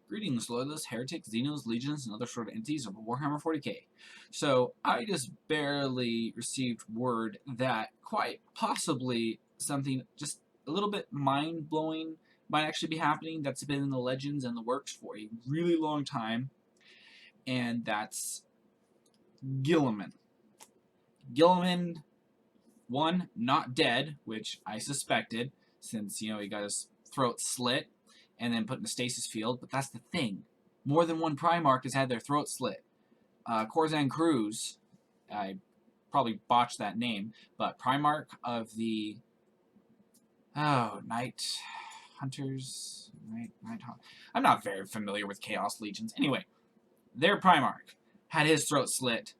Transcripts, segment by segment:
Greetings, loyalists, heretics, xenos, legions, and other sort of entities of Warhammer 40k. So, I just barely received word that quite possibly something just a little bit mind-blowing might actually be happening that's been in the legends and the works for a really long time, and that's Guilliman. Guilliman, one, not dead, which I suspected, since, he got his throat slit and then put in a stasis field, but that's the thing. More than one Primarch has had their throat slit. Corzan Cruz, I probably botched that name, but Primarch of the Night Hunters, I'm not very familiar with Chaos Legions. Anyway, their Primarch had his throat slit,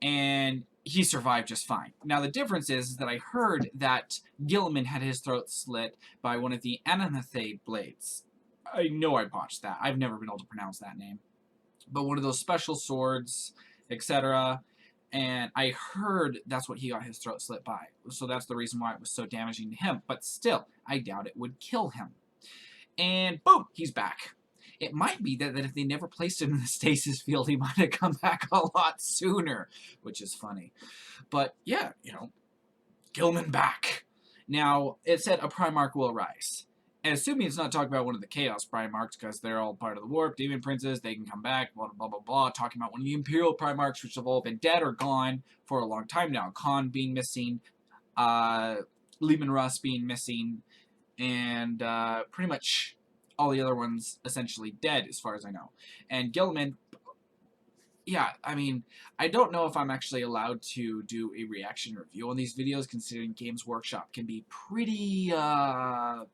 and he survived just fine. Now, the difference is that I heard that Guilliman had his throat slit by one of the Anathase blades. I know I botched that. I've never been able to pronounce that name. But one of those special swords, etc. And I heard that's what he got his throat slit by. So that's the reason why it was so damaging to him. But still, I doubt it would kill him. And boom, he's back. It might be that if they never placed him in the stasis field, he might have come back a lot sooner, which is funny. But yeah, Guilliman back. Now, it said a Primarch will arise. And assuming it's not talking about one of the Chaos Primarchs, because they're all part of the Warp, Demon Princes, they can come back, blah, blah, blah, blah, talking about one of the Imperial Primarchs, which have all been dead or gone for a long time now. Khan being missing, Leman Russ being missing, and pretty much all the other ones essentially dead, as far as I know. And Guilliman, yeah, I mean, I don't know if I'm actually allowed to do a reaction review on these videos, considering Games Workshop can be pretty, well,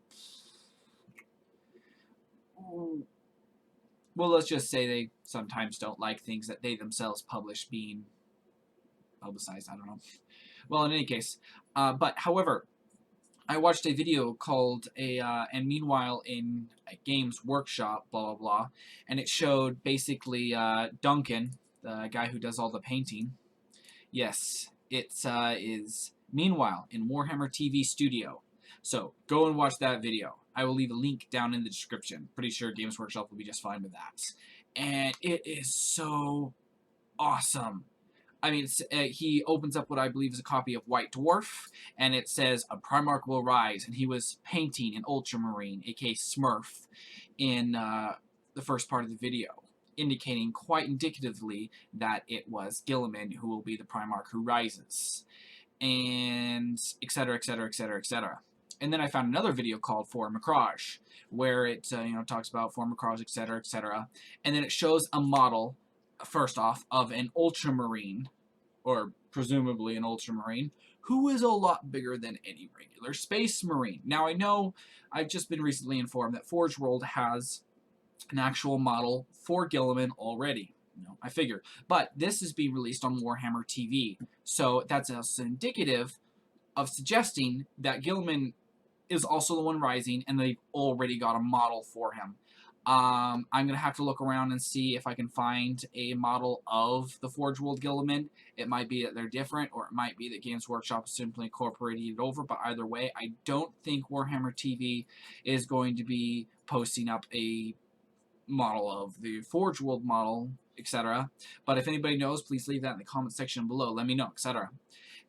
let's just say they sometimes don't like things that they themselves publish being publicized. I don't know. Well, in any case, but however, I watched a video called and meanwhile in Games Workshop, blah, blah, blah, and it showed basically Duncan, the guy who does all the painting. Yes, it is Meanwhile in Warhammer TV Studio. So go and watch that video. I will leave a link down in the description. Pretty sure Games Workshop will be just fine with that. And it is so awesome. I mean, he opens up what I believe is a copy of White Dwarf, and it says, a Primarch will rise, and he was painting an Ultramarine, aka Smurf, in the first part of the video, indicating quite indicatively that it was Guilliman who will be the Primarch who rises, and etc., etc., etc., etc. And then I found another video called For Macrage, where it talks about For Macrage, etc., etc., and then it shows a model, first off, of an Ultramarine, or presumably an Ultramarine, who is a lot bigger than any regular Space Marine. Now, I know I've just been recently informed that Forge World has an actual model for Guilliman already. I figure. But this is being released on Warhammer TV, so that's also indicative of suggesting that Guilliman is also the one rising, and they've already got a model for him. I'm going to have to look around and see if I can find a model of the Forge World Guilliman. It might be that they're different, or it might be that Games Workshop is simply incorporating it over, but either way, I don't think Warhammer TV is going to be posting up a model of the Forge World model, etc. But if anybody knows, please leave that in the comment section below. Let me know, etc.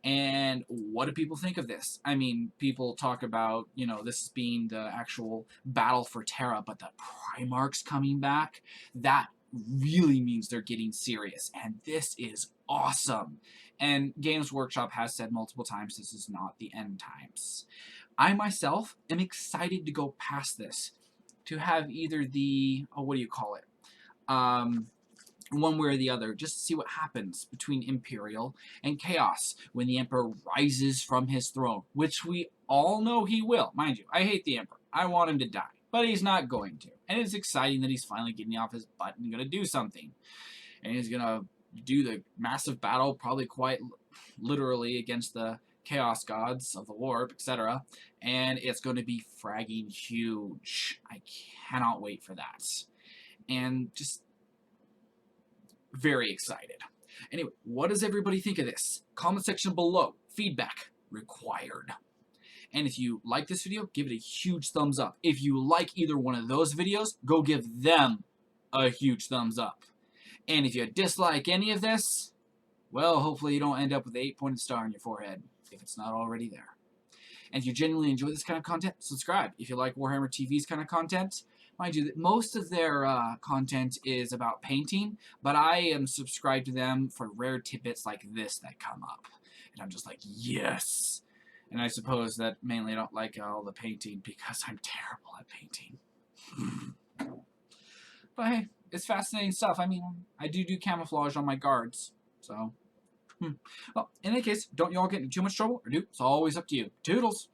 And what do people think of this? I mean, people talk about, this being the actual battle for Terra, but the Primarchs coming back, that really means they're getting serious. And this is awesome. And Games Workshop has said multiple times this is not the end times. I myself am excited to go past this, to have either the, what do you call it? One way or the other, just to see what happens between Imperial and Chaos when the Emperor rises from his throne, which we all know he will. Mind you, I hate the Emperor. I want him to die, but he's not going to. And it's exciting that he's finally getting off his butt and going to do something. And he's going to do the massive battle, probably quite literally, against the Chaos Gods of the Warp, etc. And it's going to be fragging huge. I cannot wait for that. And just very excited. Anyway, what does everybody think of this? Comment section below. Feedback required. And if you like this video, give it a huge thumbs up. If you like either one of those videos, go give them a huge thumbs up. And if you dislike any of this, well, hopefully you don't end up with an 8-pointed star on your forehead, if it's not already there. And if you genuinely enjoy this kind of content, subscribe. If you like Warhammer TV's kind of content, mind you, that most of their content is about painting, but I am subscribed to them for rare tidbits like this that come up. And I'm just like, yes! And I suppose that mainly I don't like all the painting because I'm terrible at painting. But hey, it's fascinating stuff. I mean, I do camouflage on my guards, so... Well, in any case, don't you all get into too much trouble, or do? It's always up to you. Toodles!